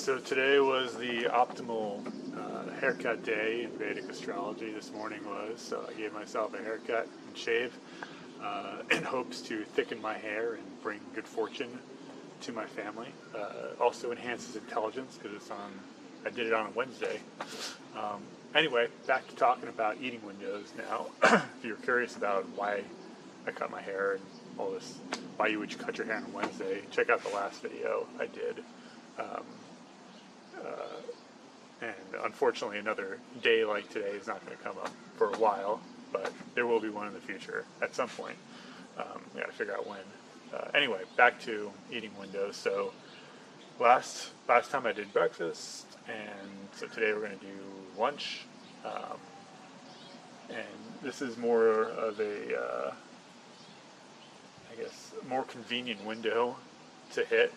So today was the optimal haircut day in Vedic astrology. This morning was, so I gave myself a haircut and shave in hopes to thicken my hair and bring good fortune to my family. Also enhances intelligence because I did it on a Wednesday. Anyway, back to talking about eating windows now. If you're curious about why I cut my hair and all this, why you would cut your hair on a Wednesday, check out the last video I did. And unfortunately, another day like today is not going to come up for a while, but there will be one in the future at some point. We got to figure out when. Anyway, back to eating windows. So last time I did breakfast, and so today we're going to do lunch. And this is more of a, I guess, more convenient window to hit.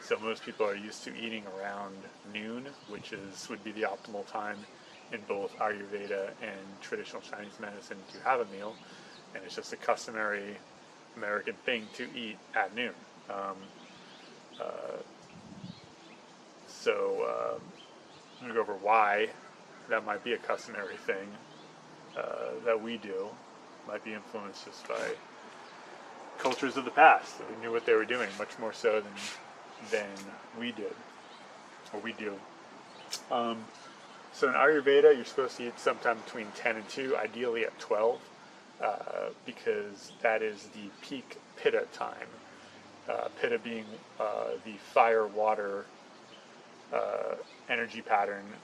So most people are used to eating around noon, which would be the optimal time in both Ayurveda and traditional Chinese medicine to have a meal, and it's just a customary American thing to eat at noon. So I'm going to go over why that might be a customary thing that we do. Might be influenced just by cultures of the past who knew what they were doing, much more so than we did, or we do. So in Ayurveda, you're supposed to eat sometime between 10 and 2, ideally at 12, because that is the peak Pitta time. Pitta being the fire-water energy pattern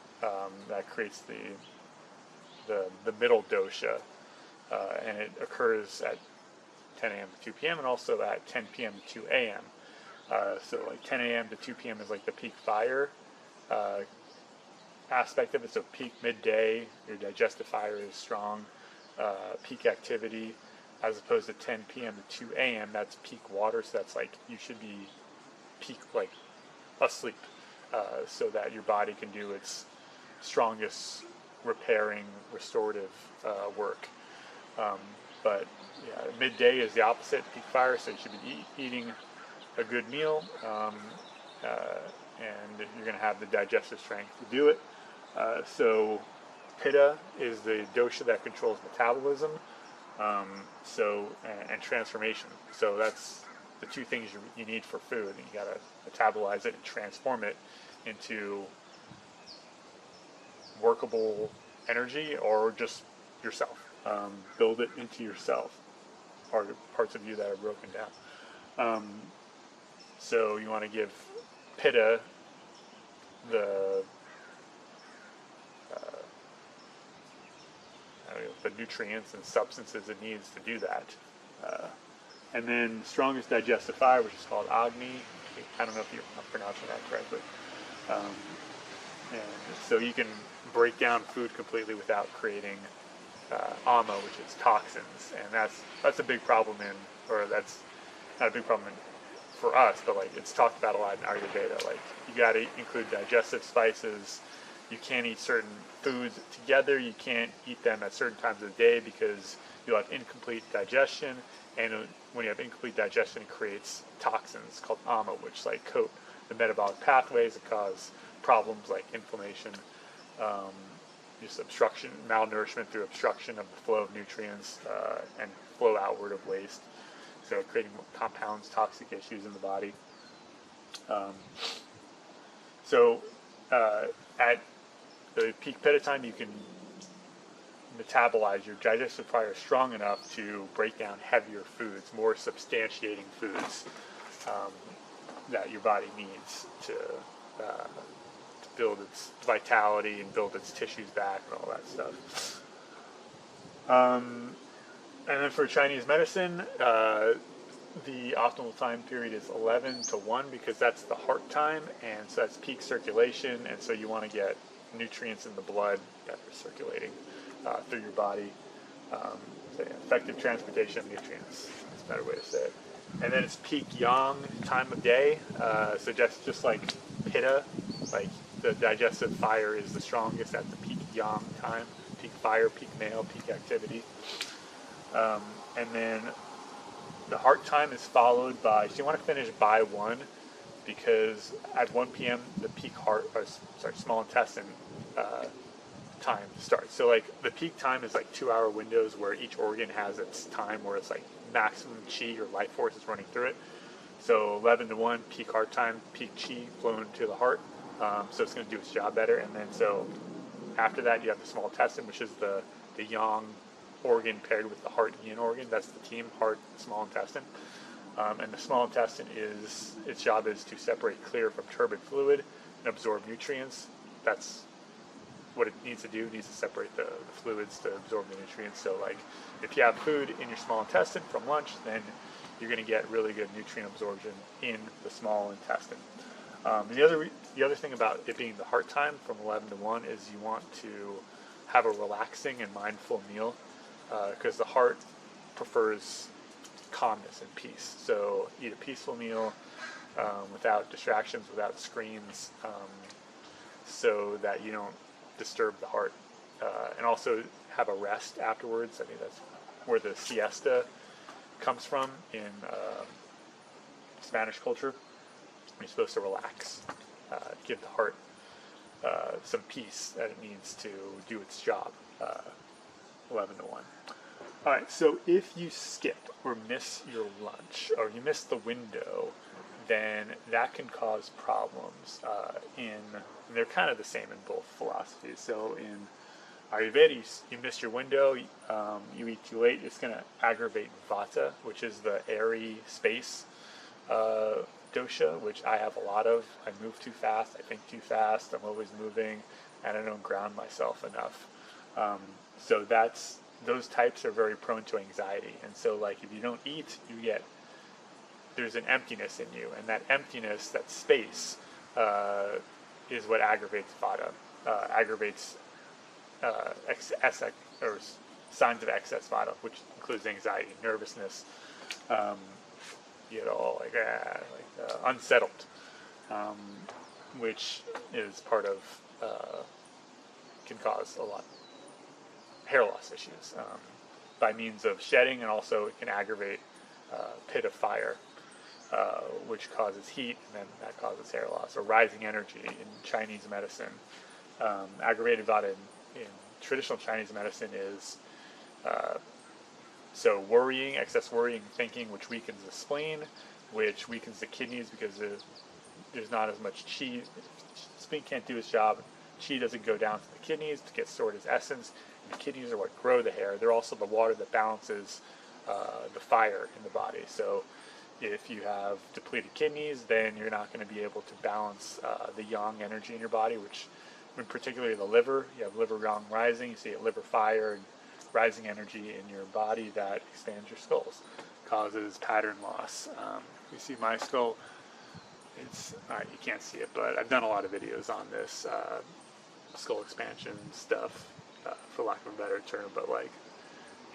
that creates the middle dosha, and it occurs at 10 a.m. to 2 p.m. and also at 10 p.m. to 2 a.m. So like 10 a.m. to 2 p.m. is like the peak fire aspect of it. So peak midday, your digestive fire is strong, peak activity, as opposed to 10 p.m. to 2 a.m. That's peak water. So that's like you should be peak like asleep, so that your body can do its strongest repairing, restorative work. But yeah, midday is the opposite, peak fire. So you should be eating a good meal, and you're going to have the digestive strength to do it. So Pitta is the dosha that controls metabolism, and transformation. So that's the two things you need for food. And you got to metabolize it and transform it into workable energy, or just yourself. Build it into yourself, parts of you that are broken down. So you want to give Pitta the nutrients and substances it needs to do that. And then strongest digestive fire, which is called Agni. I don't know if I'm pronouncing that correctly. And so you can break down food completely without creating ama, which is toxins, and that's a big problem that's not a big problem for us, but like it's talked about a lot in Ayurveda. Like you got to include digestive spices. You can't eat certain foods together. You can't eat them at certain times of the day because you'll have incomplete digestion, and when you have incomplete digestion, it creates toxins called ama, which like coat the metabolic pathways and cause problems like inflammation, just obstruction, malnourishment through obstruction of the flow of nutrients, and flow outward of waste. So creating compounds, toxic issues in the body. At the peak Pitta time, you can metabolize your digestive fire strong enough to break down heavier foods, more substantiating foods that your body needs to build its vitality and build its tissues back and all that stuff. And then for Chinese medicine, the optimal time period is 11 to 1 because that's the heart time, and so that's peak circulation, and so you want to get nutrients in the blood that are circulating through your body. So effective transportation of nutrients. That's a better way to say it. And then it's peak yang time of day. So just like Pitta, like the digestive fire is the strongest at the peak yang time, peak fire, peak male, peak activity. And then the heart time is followed by, so you want to finish by 1 because at 1 p.m. the peak small intestine time starts. So like the peak time is like 2-hour windows where each organ has its time where it's like maximum chi or life force is running through it. So 11 to 1 peak heart time, peak chi flowing to the heart. So it's going to do its job better. And then so after that you have the small intestine, which is the yang organ paired with the heart yin organ. That's the team, heart, small intestine. And the small intestine its job is to separate clear from turbid fluid and absorb nutrients. That's what it needs to do. It needs to separate the fluids to absorb the nutrients. So like if you have food in your small intestine from lunch, then you're going to get really good nutrient absorption in the small intestine. The other thing about it being the heart time from 11 to 1 is you want to have a relaxing and mindful meal, because the heart prefers calmness and peace. So eat a peaceful meal without distractions, without screens, so that you don't disturb the heart, and also have a rest afterwards. I think that's where the siesta comes from in Spanish culture. You're supposed to relax, give the heart some peace that it needs to do its job. 11 to 1. All right, so if you skip or miss your lunch, or you miss the window, then that can cause problems. They're kind of the same in both philosophies. So in Ayurveda, you miss your window, you eat too late, it's going to aggravate vata, which is the airy space dosha, which I have a lot of. I move too fast, I think too fast, I'm always moving, and I don't ground myself enough. So those types are very prone to anxiety. And so like if you don't eat, there's an emptiness in you, and that emptiness, that space, is what aggravates vata, aggravates or signs of excess vata, which includes anxiety, nervousness, unsettled, which is part of, can cause a lot hair loss issues by means of shedding, and also it can aggravate pit of fire, which causes heat, and then that causes hair loss, or rising energy in Chinese medicine. Aggravated vata in traditional Chinese medicine is so worrying, excess worrying, thinking, which weakens the spleen, which weakens the kidneys because there's not as much qi. Spleen can't do its job. Qi doesn't go down to the kidneys to get stored as essence. And the kidneys are what grow the hair. They're also the water that balances the fire in the body. So if you have depleted kidneys, then you're not going to be able to balance the yang energy in your body, which, in particularly the liver, you have liver yang rising, you see a liver fire and rising energy in your body that expands your skulls, causes pattern loss. You see my skull, it's, you can't see it, but I've done a lot of videos on this skull expansion stuff, for lack of a better term, but like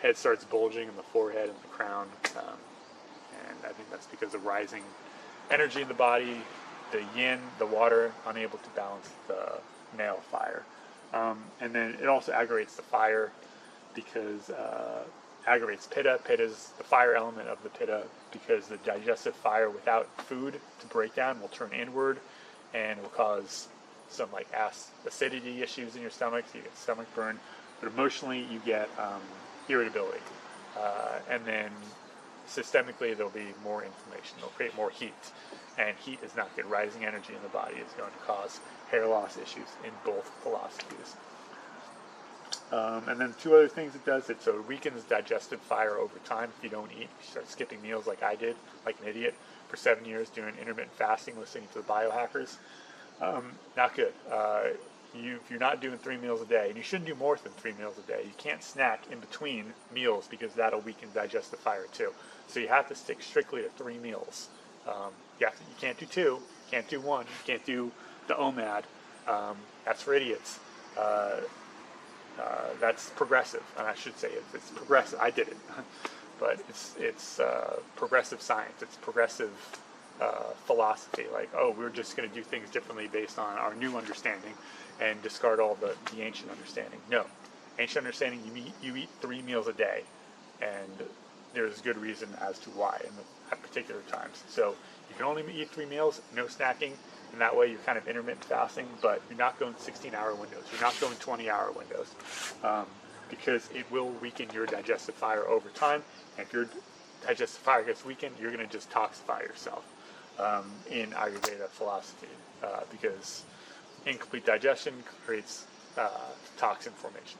head starts bulging in the forehead and the crown, and I think that's because of rising energy in the body, the yin, the water, unable to balance the male fire. And then it also aggravates the fire because aggravates pitta. Pitta is the fire element of the pitta, because the digestive fire without food to break down will turn inward and will cause some like acidity issues in your stomach, so you get stomach burn, but emotionally you get irritability, and then systemically there'll be more inflammation. It'll create more heat, and heat is not good. Rising energy in the body is going to cause hair loss issues in both philosophies. And then two other things it does, it weakens digestive fire over time. If you don't eat, you start skipping meals like I did, like an idiot, for 7 years doing intermittent fasting, listening to the biohackers. Not good. If you're not doing 3 meals a day, and you shouldn't do more than 3 meals a day, you can't snack in between meals because that'll weaken digestive fire too. So you have to stick strictly to 3 meals. You can't do 2, you can't do 1, you can't do the OMAD. That's for idiots. That's progressive, and I should say it's progressive. I did it, but it's progressive science. It's progressive philosophy. Like, oh, we're just going to do things differently based on our new understanding, and discard all the ancient understanding. No, ancient understanding. You eat 3 meals a day, and there's good reason as to why at particular times. So You can only eat 3 meals, no snacking, and that way you're kind of intermittent fasting, but you're not going 16-hour windows. You're not going 20-hour windows, because it will weaken your digestive fire over time. And if your digestive fire gets weakened, you're going to just toxify yourself in Ayurveda philosophy, because incomplete digestion creates toxin formation.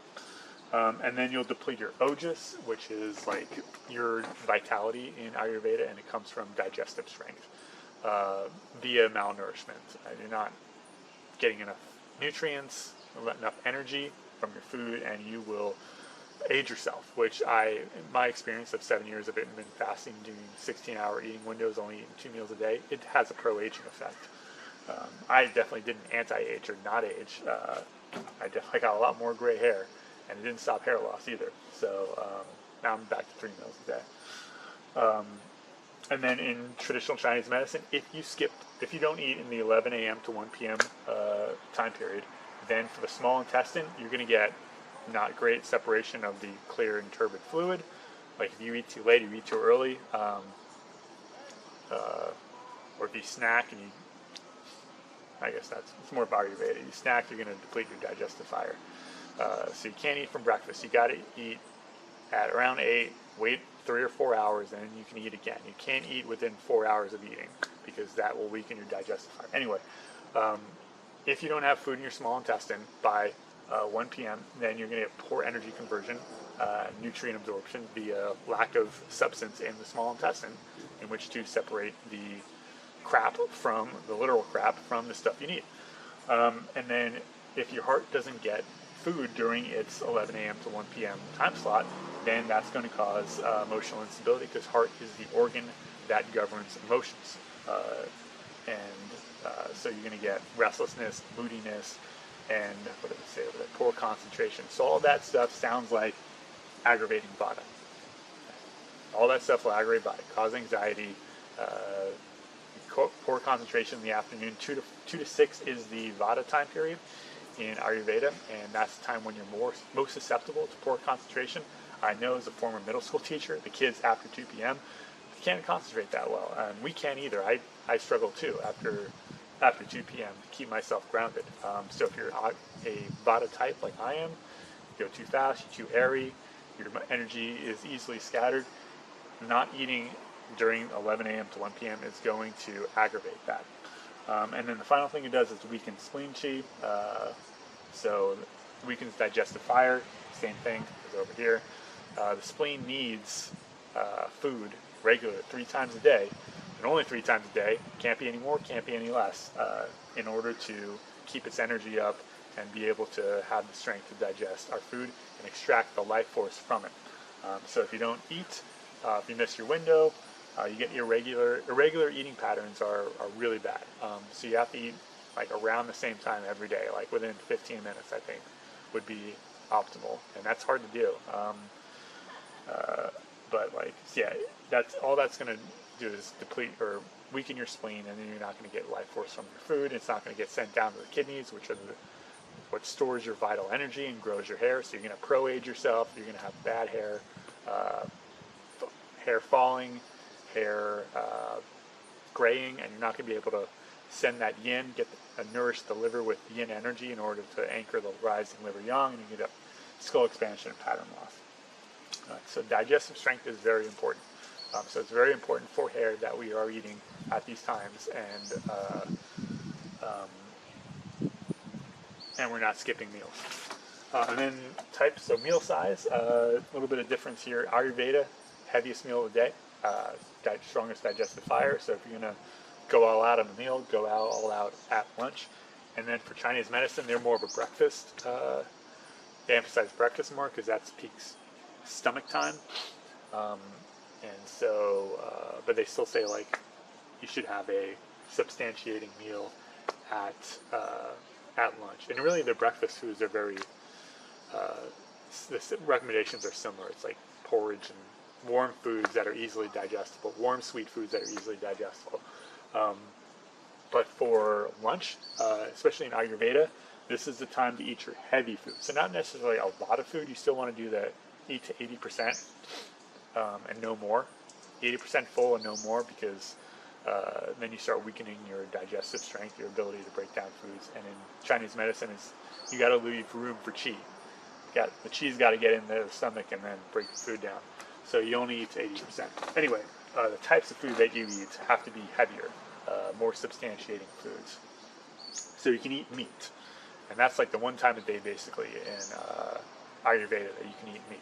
And then you'll deplete your ojas, which is like your vitality in Ayurveda, and it comes from digestive strength via malnourishment. You're not getting enough nutrients, enough energy from your food, and you will age yourself, which in my experience of 7 years of intermittent fasting, doing 16-hour eating windows, only eating 2 meals a day, it has a pro-aging effect. I definitely didn't anti-age or not age. I definitely got a lot more gray hair, and it didn't stop hair loss either. So now I'm back to 3 meals a day. And then in traditional Chinese medicine, if you don't eat in the 11 a.m. to 1 p.m. Time period, then for the small intestine, you're going to get not great separation of the clear and turbid fluid. Like if you eat too late, you eat too early, or if you snack and I guess it's more about Ayurveda. You snack, you're going to deplete your digestive fire. So you can't eat from breakfast. You got to eat at around 8, wait 3 or 4 hours, and then you can eat again. You can't eat within 4 hours of eating because that will weaken your digestive fire. Anyway, if you don't have food in your small intestine by 1 p.m., then you're going to get poor energy conversion, nutrient absorption via lack of substance in the small intestine in which to separate the crap from the literal crap from the stuff you need. And then if your heart doesn't get food during its 11 a.m. to 1 p.m. time slot, then that's going to cause emotional instability, because heart is the organ that governs emotions. So you're going to get restlessness, moodiness, and what did I say over there? Poor concentration. So all that stuff sounds like aggravating vata. All that stuff will aggravate vata, cause anxiety, poor concentration in the afternoon. 2 to 6 is the vata time period in Ayurveda, and that's the time when you're most susceptible to poor concentration. I know as a former middle school teacher, the kids after 2 p.m. can't concentrate that well, and we can't either. I struggle too after 2 p.m. to keep myself grounded. So if you're a vata type like I am, you go too fast, you're too airy, your energy is easily scattered. Not eating during 11 a.m. to 1 p.m. is going to aggravate that. And then the final thing it does is weaken spleen chi. So it weakens digestive fire. Same thing as over here. The spleen needs food regularly 3 times a day, and only 3 times a day. Can't be any more, can't be any less, in order to keep its energy up and be able to have the strength to digest our food and extract the life force from it. So if you don't eat, if you miss your window, you get irregular eating patterns are really bad. So you have to eat like around the same time every day, like within 15 minutes, I think, would be optimal, and that's hard to do. But like, yeah, that's going to do is deplete or weaken your spleen, and then you're not going to get life force from your food. It's not going to get sent down to the kidneys, which are what stores your vital energy and grows your hair. So you're going to pro-age yourself. You're going to have bad hair, hair falling, hair graying, and you're not going to be able to send that yin, nourish the liver with yin energy in order to anchor the rising liver yang, and you get a skull expansion and pattern loss. So digestive strength is very important. So it's very important for hair that we are eating at these times, and we're not skipping meals. And then types, so meal size, a little bit of difference here. Ayurveda, heaviest meal of the day, strongest digestive fire. So if you're going to go all out on a meal, go all out at lunch. And then for Chinese medicine, they're more of a breakfast. They emphasize breakfast more because that's peak stomach time. And so, but they still say like you should have a substantiating meal at lunch. And really, the breakfast foods are very. The recommendations are similar. It's like porridge and warm foods that are easily digestible, warm sweet foods that are easily digestible. But for lunch, especially in Ayurveda, this is the time to eat your heavy food. So not necessarily a lot of food. You still want to do the 8 to 80%. And no more, 80% full and no more, because then you start weakening your digestive strength, your ability to break down foods. And in Chinese medicine, you got to leave room for qi. The qi's got to get in the stomach and then break the food down. So you only eat to 80%. Anyway, the types of food that you eat have to be heavier, more substantiating foods. So you can eat meat, and that's like the one time a day basically in Ayurveda that you can eat meat.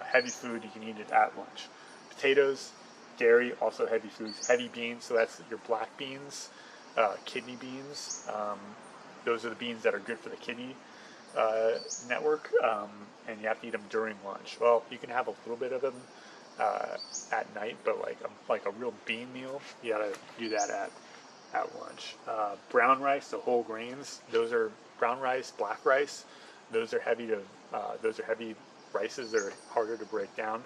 Heavy food, you can eat it at lunch. Potatoes, dairy, also heavy foods. Heavy beans, so that's your black beans, kidney beans. Those are the beans that are good for the kidney network, and you have to eat them during lunch. Well, you can have a little bit of them at night, but like a real bean meal, you gotta do that at lunch. Brown rice, so whole grains. Those are brown rice, black rice. Those are heavy rices that are harder to break down.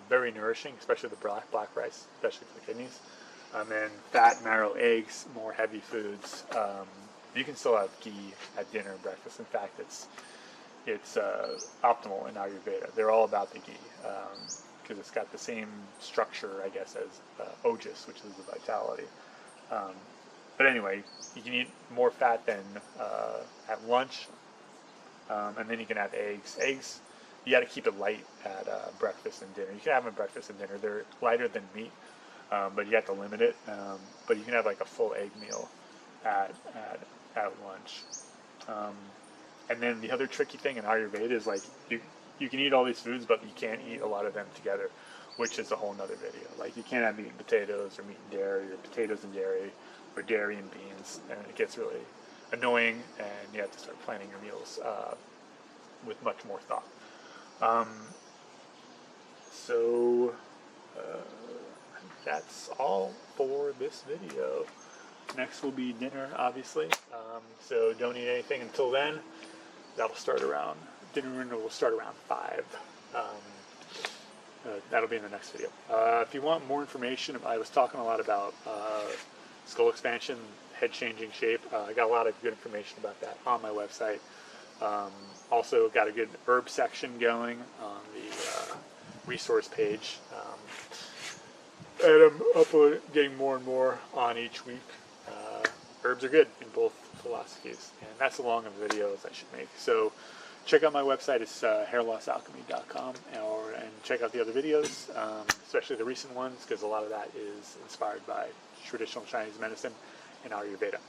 Very nourishing, especially the black rice, especially for the kidneys. And then fat, marrow, eggs, more heavy foods. You can still have ghee at dinner and breakfast. In fact, it's optimal in Ayurveda. They're all about the ghee because it's got the same structure, I guess, as ojas, which is the vitality. But anyway, you can eat more fat than at lunch, and then you can have eggs. Eggs, you got to keep it light at breakfast and dinner. You can have them at breakfast and dinner. They're lighter than meat, but you have to limit it. But you can have like a full egg meal at lunch. And then the other tricky thing in Ayurveda is like you can eat all these foods, but you can't eat a lot of them together, which is a whole nother video. Like you can't have meat and potatoes, or meat and dairy, or potatoes and dairy, or dairy and beans, and it gets really annoying, and you have to start planning your meals with much more thought. So that's all for this video. Next will be dinner, obviously. So don't eat anything until then. Dinner will start around 5. That'll be in the next video. If you want more information, I was talking a lot about skull expansion, head changing shape. I got a lot of good information about that on my website. Also got a good herb section going on the resource page. And I'm getting more and more on each week. Herbs are good in both philosophies, and that's along of videos I should make. So check out my website. It's hairlossalchemy.com, and check out the other videos, especially the recent ones, because a lot of that is inspired by traditional Chinese medicine and Ayurveda.